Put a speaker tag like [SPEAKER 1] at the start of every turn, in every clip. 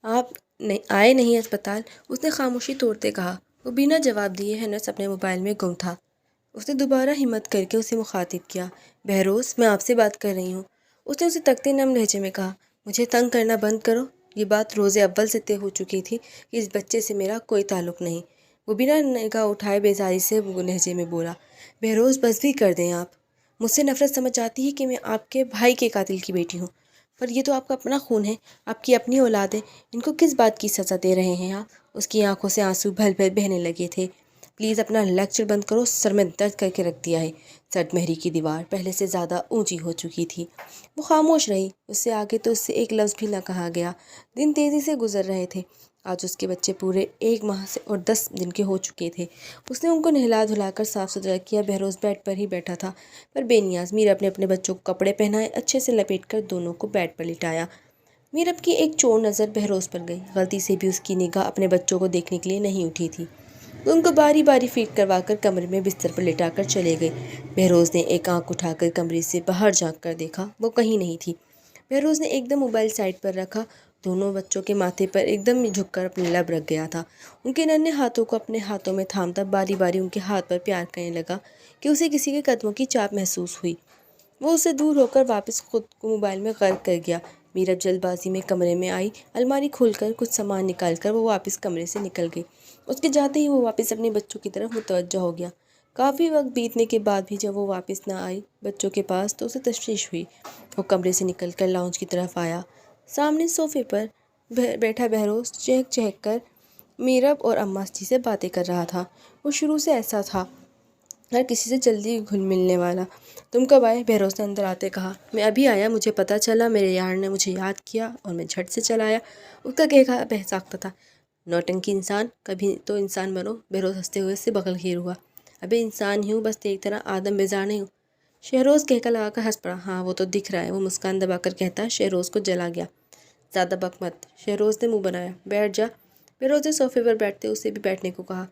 [SPEAKER 1] آپ آئے نہیں اسپتال؟ اس نے خاموشی توڑتے کہا۔ وہ بنا جواب دیے ہینس اپنے موبائل میں گم تھا۔ اس نے دوبارہ ہمت کر کے اسے مخاطب کیا۔ بہروز، میں آپ سے بات کر رہی ہوں۔ اس نے اسے تکتے نم لہجے میں کہا۔ مجھے تنگ کرنا بند کرو۔ یہ بات روز اول سے طے ہو چکی تھی کہ اس بچے سے میرا کوئی تعلق نہیں۔ وہ بنا نگاہ اٹھائے بیزاری سے لہجے میں بولا۔ بہروز، بس بھی کر دیں آپ۔ مجھ سے نفرت سمجھ آتی ہے کہ میں آپ کے بھائی کے قاتل کی بیٹی ہوں، پر یہ تو آپ کا اپنا خون ہے، آپ کی اپنی اولاد ہے۔ ان کو کس بات کی سزا دے رہے ہیں آپ؟ اس کی آنکھوں سے آنسو بھل بھل بہنے لگے تھے۔ پلیز اپنا لیکچر بند کرو، سر میں درد کر کے رکھ دیا ہے۔ سرد مہری کی دیوار پہلے سے زیادہ اونچی ہو چکی تھی۔ وہ خاموش رہی۔ اس سے آگے تو اس سے ایک لفظ بھی نہ کہا گیا۔ دن تیزی سے گزر رہے تھے۔ آج اس کے بچے پورے 1 ماہ سے اور 10 دن کے ہو چکے تھے۔ اس نے ان کو نہلا دھلا کر صاف ستھرا کیا۔ بہروز بیڈ پر ہی بیٹھا تھا، پر بے نیاز۔ میرب نے اپنے بچوں کو کپڑے پہنائے، اچھے سے لپیٹ کر دونوں کو بیڈ پر لٹایا۔ میرب کی ایک چور نظر بہروز پر گئی۔ غلطی سے بھی اس کی نگاہ اپنے بچوں کو دیکھنے کے لیے نہیں اٹھی تھی۔ وہ ان کو باری باری فیڈ کروا کر کمرے میں بستر پر لٹا کر چلے گئے۔ بہروز نے ایک آنکھ اٹھا کر کمرے سے باہر جھانک کر دیکھا، وہ کہیں نہیں تھی۔ بہروز نے ایک دم موبائل سائڈ پر رکھا، دونوں بچوں کے ماتھے پر ایک دم جھک کر اپنے لب رکھ گیا تھا۔ ان کے ننھے ہاتھوں کو اپنے ہاتھوں میں تھامتا باری باری ان کے ہاتھ پر پیار کرنے لگا کہ اسے کسی کے قدموں کی چاپ محسوس ہوئی۔ وہ اس سے دور ہو کر واپس خود کو موبائل میں غرق کر گیا۔ میرب جلد بازی میں کمرے میں آئی، الماری کھول کر کچھ سامان نکال کر وہ واپس کمرے سے نکل گئی۔ اس کے جاتے ہی وہ واپس اپنے بچوں کی طرف متوجہ ہو گیا۔ کافی وقت بیتنے کے بعد بھی جب وہ واپس نہ آئی بچوں کے پاس تو اسے تشویش ہوئی۔ وہ کمرے سے نکل کر لاؤنج کی طرف آیا۔ سامنے صوفے پر بیٹھا بہروز چہک چہک کر میرب اور اماں جی سے باتیں کر رہا تھا۔ وہ شروع سے ایسا تھا، ہر کسی سے جلدی گھل ملنے والا۔ تم کب آئے؟ بہروز نے اندر آتے کہا۔ میں ابھی آیا، مجھے پتہ چلا میرے یار نے مجھے یاد کیا اور میں جھٹ سے چلا آیا۔ اس کا کہا بہساختہ تھا۔ نوٹنکی انسان، کبھی تو انسان بنو۔ بہروز ہنستے ہوئے سے بغل گیر ہوا۔ ابے انسان ہی ہوں، بس ایک طرح آدم بیزار نہیں ہوں۔ شہروز کہکا لگا کر ہنس پڑا۔ ہاں وہ تو دکھ رہا ہے، وہ مسکان دبا کر کہتا۔ شہروز کو جلا گیا۔ زیادہ بک مت، شہروز نے منہ بنایا۔ بیٹھ جا۔ بہروز نے صوفے پر بیٹھتے اسے بھی بیٹھنے کو کہا۔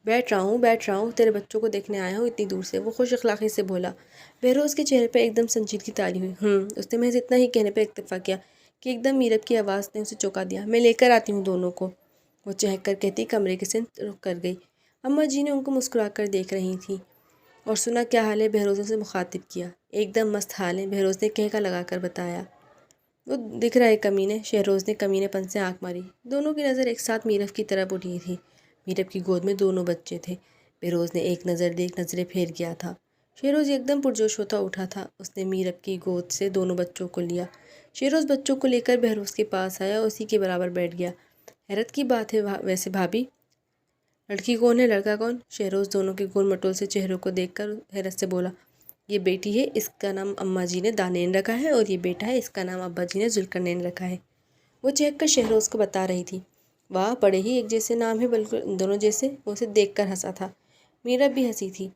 [SPEAKER 1] بیٹھ رہا ہوں، تیرے بچوں کو دیکھنے آیا ہوں اتنی دور سے، وہ خوش اخلاقی سے بولا۔ بہروز کے چہرے پر ایک دم سنجیدگی تاری ہوئی۔ اس نے محض اتنا ہی کہنے پر اکتفا کیا کہ ایک دم میرب کی آواز نے اسے چونکا دیا۔ میں لے کر آتی ہوں دونوں کو، وہ چہک کر کہتی کمرے کی سمت رخ کر گئی۔ اماں جی نے ان کو مسکرا کر دیکھ رہی تھیں۔ اور سنا کیا حال ہے؟ بہروز نے اسے مخاطب کیا۔ ایک دم مست حال ہے، بہروز نے کہکا لگا کر بتایا۔ وہ دکھ رہا ہے کمینے، شہروز نے کمینے پن سے آنکھ ماری۔ دونوں کی نظر ایک ساتھ میرب کی طرف اٹھی تھی۔ میرب کی گود میں دونوں بچے تھے۔ بہروز نے ایک نظر دیکھ نظریں پھیر گیا تھا۔ شہروز ایک دم پرجوش ہوتا اٹھا تھا۔ اس نے میرب کی گود سے دونوں بچوں کو لیا۔ شہروز بچوں کو لے کر بہروز کے پاس آیا اور اسی کے برابر بیٹھ گیا۔ حیرت کی بات ہے ویسے بھابھی، لڑکی کون ہے لڑکا کون؟ شہروز دونوں کے گول مٹول سے چہروں کو دیکھ کر حیرت سے بولا۔ یہ بیٹی ہے، اس کا نام اماں جی نے دانین رکھا ہے، اور یہ بیٹا ہے، اس کا نام ابا جی نے ذوالقرنین رکھا ہے۔ وہ چہک کر شہروز کو بتا رہی تھی۔ واہ، بڑے ہی ایک جیسے نام ہے، بالکل دونوں جیسے۔ وہ اسے دیکھ کر ہنسا تھا۔ میرب بھی ہنسی تھی۔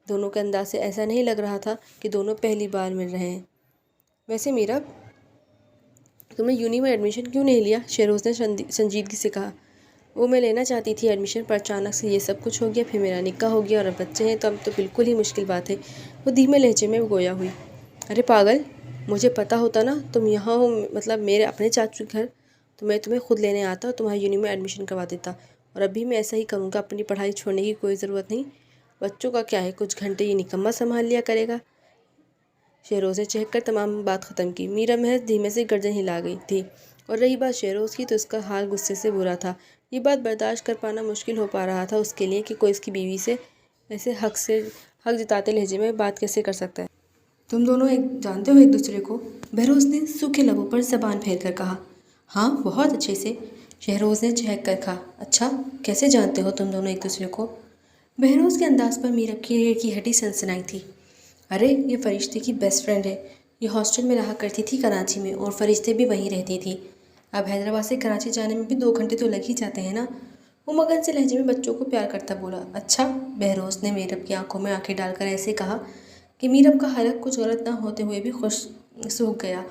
[SPEAKER 1] دونوں کے انداز سے ایسا نہیں لگ رہا تھا کہ دونوں پہلی بار مل رہے ہیں۔ ویسے میرب، تم نے یونی میں ایڈمیشن کیوں نہیں لیا؟ شہروز نے سنجیدگی سے کہا۔ وہ میں لینا چاہتی تھی ایڈمیشن، پر اچانک سے یہ سب کچھ ہو گیا، پھر میرا نکاح ہو گیا اور اب بچے ہیں، تو اب تو بالکل ہی مشکل بات ہے۔ وہ دھیمے لہجے میں گویا ہوئی۔ ارے پاگل، مجھے پتہ ہوتا نا تم یہاں ہو، مطلب میرے اپنے چاچو کے گھر، تو میں تمہیں خود لینے آتا اور تمہاری یونی میں ایڈمیشن کروا دیتا، اور اب بھی میں ایسا ہی کروں گا۔ اپنی پڑھائی چھوڑنے کی کوئی ضرورت نہیں، بچوں کا کیا ہے، کچھ گھنٹے یہ نکمہ سنبھال لیا کرے گا۔ شہروز نے چہک کر تمام بات ختم کی۔ میرا محض دھیمے سے گردن ہلا گئی تھی، اور رہی بات شہروز کی تو اس کا حال غصے سے برا تھا۔ یہ بات برداشت کر پانا مشکل ہو پا رہا تھا اس کے لیے کہ کوئی اس کی بیوی سے ایسے حق جتاتے لہجے میں بات کیسے کر سکتا ہے۔ تم دونوں جانتے ہو ایک دوسرے کو؟ بہروز نے سوکھے لبوں پر زبان پھیر کر کہا۔ ہاں، بہت اچھے سے، شہروز نے چہک کر کہا۔ اچھا، کیسے جانتے ہو تم دونوں ایک دوسرے کو؟ بہروز کے انداز پر میرب کی ریڑھ کی ہڈی سنسنائی تھی۔ ارے یہ فرشتے کی بیسٹ فرینڈ ہے، یہ ہاسٹل میں رہا کرتی تھی کراچی میں، اور فرشتے بھی وہیں رہتی تھی۔ اب حیدرآباد سے کراچی جانے میں بھی 2 گھنٹے تو لگ ہی جاتے ہیں نا؟ وہ مگن سے لہجے میں بچوں کو پیار کرتا بولا۔ اچھا، بہروز نے میرب کی آنکھوں میں آنکھیں ڈال کر ایسے کہا کہ میرب کا حلق کچھ غلط نہ ہوتے ہوئے بھی خوش سوکھ گیا۔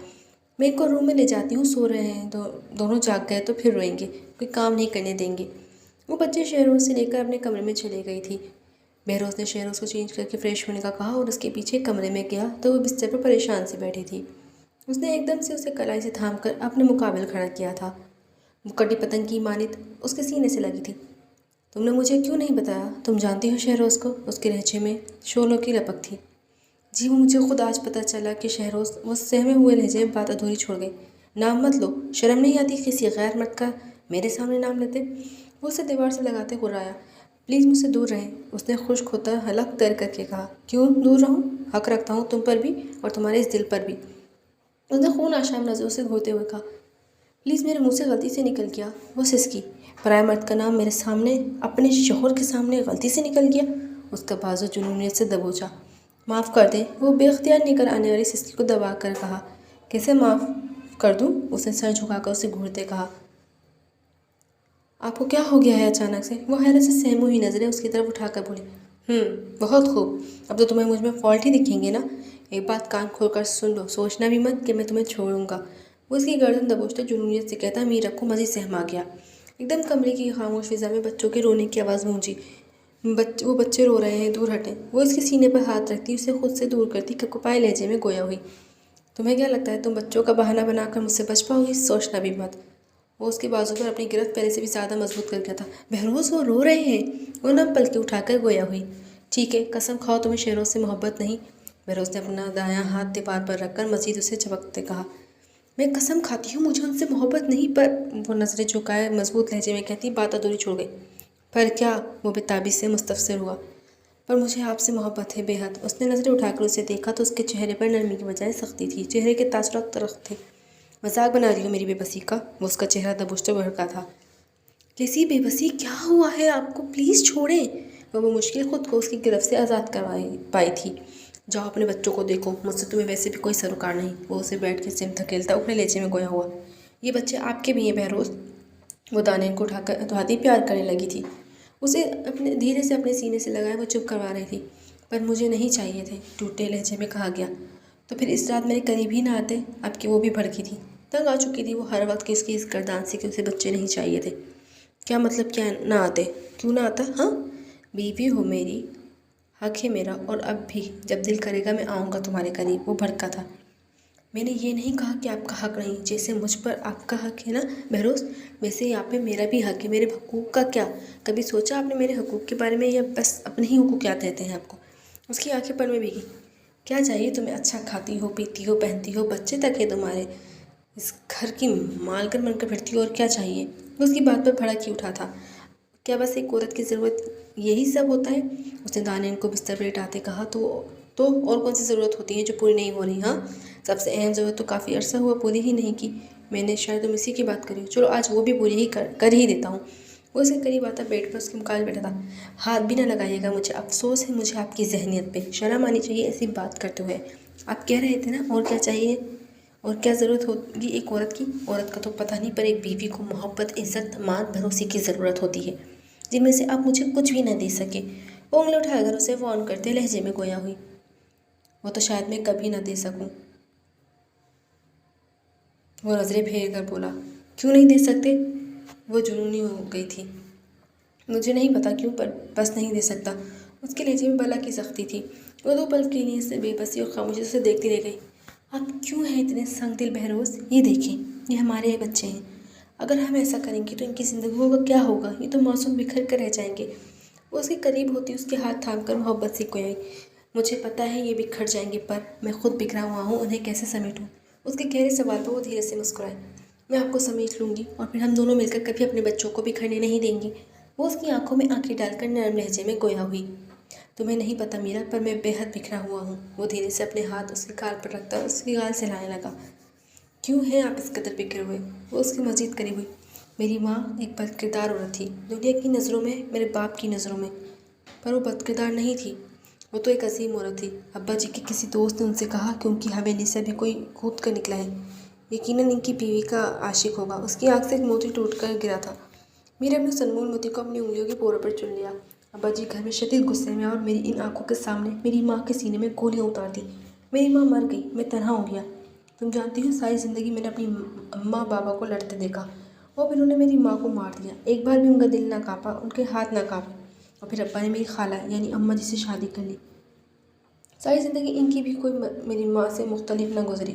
[SPEAKER 1] میں ان کو روم میں لے جاتی ہوں، سو رہے ہیں، دونوں جاگ گئے تو پھر روئیں گے، کوئی کام نہیں کرنے دیں گے۔ وہ بچے شہروز سے لے کر اپنے کمرے میں چلے گئی تھی۔ بہروز نے شہروز کو چینج کر کے فریش ہونے کا کہا اور اس کے پیچھے کمرے میں گیا تو وہ بستر پر پریشان سی بیٹھی تھی۔ اس نے ایک دم سے اسے کلائی سے تھام کر اپنے مقابل کھڑا کیا تھا۔ وہ کٹی پتنگ کی مانند اس کے سینے سے لگی تھی۔ تم نے مجھے کیوں نہیں بتایا؟ تم جانتی ہو شہروز کو؟ اس کے لہجے میں شعلوں کی لپک تھی۔ جی وہ مجھے خود آج پتہ چلا کہ شہروز وہ سہمے ہوئے لہجے میں بات ادھوری چھوڑ گئی۔ نام مت لو، شرم نہیں آتی کسی غیر مرد کا میرے سامنے نام لیتے؟ وہ اسے دیوار سے لگاتے گرایا۔ پلیز مجھ سے دور رہیں، اس نے خشک ہوتا حلق کر کے کہا۔ کیوں دور رہوں؟ حق رکھتا ہوں تم پر بھی اور تمہارے اس دل پر بھی، اس نے خون آشام نظروں سے گھورتے ہوئے کہا۔ پلیز میرے منہ سے غلطی سے نکل گیا، وہ سسکی۔ پرائے مرد کا نام میرے سامنے، اپنے شوہر کے سامنے غلطی سے نکل گیا؟ اس کا بازو جنونیت سے دبوچا۔ معاف کر دیں، وہ بے اختیار نکل آنے والی سسکی کو دبا کر کہا۔ کیسے معاف کر دوں؟ اس نے سر جھکا کر اسے گھورتے کہا۔ آپ کو کیا ہو گیا ہے اچانک سے؟ وہ حیرت سے سہمی ہوئی نظریں اس کی طرف اٹھا کر بولی۔ بہت خوب، اب تو تمہیں مجھ میں فالٹ ہی دکھیں گے نا؟ ایک بات کان کھول کر سن لو، سوچنا بھی مت کہ میں تمہیں چھوڑوں گا، وہ اس کی گردن دبوچتے جنونیت سے کہتا میر کو مزید سہما گیا۔ ایک دم کمرے کی خاموش فضا میں بچوں کے رونے کی آواز گونجی۔ وہ بچے رو رہے ہیں، دور ہٹیں۔ وہ اس کے سینے پر ہاتھ رکھتی اسے خود سے دور کرتی کپکپائے لہجے میں گویا ہوئی۔ تمہیں کیا لگتا ہے تم بچوں کا بہانہ بنا کر مجھ سے بچ پاؤ گی؟ سوچنا بھی مت۔ وہ اس کے بازو پر اپنی گرفت پہلے سے بھی زیادہ مضبوط کر گیا تھا۔ بہروز وہ رو رہے ہیں، وہ نم پلکیں اٹھا کر گویا ہوئی۔ ٹھیک ہے، قسم کھاؤ تمہیں شہروز سے محبت نہیں؟ بہروز نے اپنا دایاں ہاتھ دیوار پر رکھ کر مزید اسے جھپکتے کہا۔ میں قسم کھاتی ہوں مجھے ان سے محبت نہیں، پر وہ نظریں جھکائے مضبوط لہجے میں کہتی بات ادھوری چھوڑ گئی۔ پر کیا؟ وہ بےتابی سے مستفسر ہوا۔ پر مجھے آپ سے محبت ہے بے حد۔ اس نے نظریں اٹھا کر اسے دیکھا تو اس کے چہرے پر نرمی کی بجائے سختی تھی، چہرے کے تاثرات تلخ تھے۔ مذاق بنا رہی ہو میری بے بسی کا؟ وہ اس کا چہرہ دبوچتے بھڑکا تھا۔ کیسی بے بسی؟ کیا ہوا ہے آپ کو؟ پلیز چھوڑیں۔ وہ مشکل خود کو اس کی گرفت سے آزاد کروائی پائی تھی۔ جاؤ اپنے بچوں کو دیکھو، مجھ سے تمہیں ویسے بھی کوئی سروکار نہیں، وہ اسے بیٹھ کے سم دھکیلتا اپنے لہجے میں گویا ہوا۔ یہ بچے آپ کے بھی ہیں بہروز؟ وہ دانین کو اٹھاتی پیار کرنے لگی تھی، اسے اپنے دھیرے سے اپنے سینے سے لگائے وہ چپ کروا رہی تھی۔ پر مجھے نہیں چاہیے تھے، ٹوٹے لہجے میں کہا گیا۔ تو پھر اس رات میرے قریب ہی نہ آتے؟ اب کہ وہ بھی بھڑکی تھی، تنگ آ چکی تھی وہ ہر وقت اس کی اس گردان سے کہ اسے بچے نہیں چاہیے تھے۔ کیا مطلب؟ کیا نہ آتے؟ کیوں نہ آتا؟ ہاں، بیوی ہو میری، حق ہے میرا، اور اب بھی جب دل کرے گا میں آؤں گا تمہارے قریب، وہ بھڑکا تھا۔ میں نے یہ نہیں کہا کہ آپ کا حق نہیں، جیسے مجھ پر آپ کا حق ہے نا بہروز، ویسے ہی آپ پہ میرا بھی حق ہے۔ میرے حقوق کا کیا؟ کبھی سوچا آپ نے میرے حقوق کے بارے میں، یا بس اپنے ہی حقوق یاد رہتے ہیں آپ کو؟ اس کی آنکھیں پل میں بھیگی۔ کیا چاہیے تمہیں؟ اچھا کھاتی ہو، پیتی ہو، پہنتی ہو، بچے تک ہے تمہارے، اس گھر کی مالکن بن کر پھرتی ہو، اور کیا چاہیے؟ وہ اس کی بات پر بھڑک ہی اٹھا تھا۔ کیا بس ایک عورت کی ضرورت یہی سب ہوتا ہے؟ اس نے دانین کو بستر پر لٹاتے کہا۔ تو اور کون سی ضرورت ہوتی ہیں جو پوری نہیں ہو رہی؟ ہاں، سب سے اہم ضرورت تو کافی عرصہ ہوا پوری ہی نہیں کی۔ میں نے شاید تم اسی کی بات کری ہو، چلو آج وہ بھی پوری ہی کر ہی دیتا ہوں۔ وہ اس کے قریب آتا بیٹھ پر اس کے مقابل بیٹھا تھا۔ ہاتھ بھی نہ لگائیے گا مجھے، افسوس ہے مجھے آپ کی ذہنیت پہ، شرم آنی چاہیے ایسی بات کرتے ہوئے۔ آپ کہہ رہے تھے نا اور کیا چاہیے، اور کیا ضرورت ہوگی ایک عورت کی؟ عورت کا تو پتہ نہیں، پر ایک بیوی کو محبت، عزت، مان، بھروسے کی ضرورت ہوتی ہے، جن میں سے آپ مجھے کچھ بھی نہ دے سکے۔ وہ انگلی اٹھا کر اسے وارن کرتے لہجے میں گویا ہوئی۔ وہ تو شاید میں کبھی نہ دے سکوں۔ وہ نظریں پھیر کر بولا۔ کیوں نہیں دے سکتے؟ وہ جنونی ہو گئی تھی۔ مجھے نہیں پتا کیوں، پر بس نہیں دے سکتا۔ اس کے لہجے میں بلا کی سختی تھی۔ وہ دو پل کے لیے اسے بے بسی اور خاموشی سے دیکھتی رہ گئی۔ آپ کیوں ہیں اتنے سنگ دل بہروز؟ یہ دیکھیں، یہ ہمارے بچے ہیں، اگر ہم ایسا کریں گے تو ان کی زندگیوں کا کیا ہوگا؟ یہ تو معصوم بکھر کر رہ جائیں گے۔ وہ اس کے قریب ہوتی اس کے ہاتھ تھام کر محبت سے گویا۔ مجھے پتہ ہے یہ بکھر جائیں گے، پر میں خود بکھرا ہوا ہوں، انہیں کیسے سمیٹوں؟ اس کے گہرے سوال پر وہ دھیرے سے مسکرائے۔ میں آپ کو سمیٹ لوں گی، اور پھر ہم دونوں مل کر کبھی اپنے بچوں کو بکھرنے نہیں دیں گے۔ وہ اس کی آنکھوں میں آنکھیں ڈال کر نرم لہجے میں گویا ہوئی۔ تمہیں نہیں پتہ میرا، پر میں بے حد بکھرا ہوا ہوں۔ وہ دھیرے سے اپنے ہاتھ اس کے گال پر رکھتا اس کی گال سے ہلانے لگا۔ کیوں ہیں آپ اس قدر بکھرے ہوئے؟ وہ اس کے مزید قریب ہوئی۔ میری ماں ایک بد کردار عورت تھی، دنیا کی نظروں میں، میرے باپ کی نظروں میں، پر وہ بد کردار نہیں تھی، وہ تو ایک عظیم عورت تھی۔ ابا جی کے کسی دوست نے ان سے کہا کہ ان کی حویلی سے بھی کوئی کود کر نکلا ہے، یقیناً ان کی بیوی کا عاشق ہوگا۔ اس کی آنکھ سے ایک موتی ٹوٹ کر گرا تھا۔ میرے اپنے سنمول موتی کو اپنی انگلیوں کے پوروں پر چن لیا۔ ابا جی گھر میں شدید غصے میں اور میری ان آنکھوں کے سامنے میری ماں کے سینے میں گولیاں اتار دی۔ میری ماں مر گئی، میں تنہا ہو گیا۔ تم جانتی ہو ساری زندگی میں نے اپنی اماں بابا کو لڑتے دیکھا، اور پھر انہوں نے میری ماں کو مار دیا۔ ایک بار بھی ان کا دل نہ کانپا، ان کے ہاتھ نہ کانپے، اور پھر ابا نے میری خالہ یعنی اماں جی سے شادی کر لی۔ ساری زندگی ان کی بھی کوئی میری ماں سے مختلف نہ گزری۔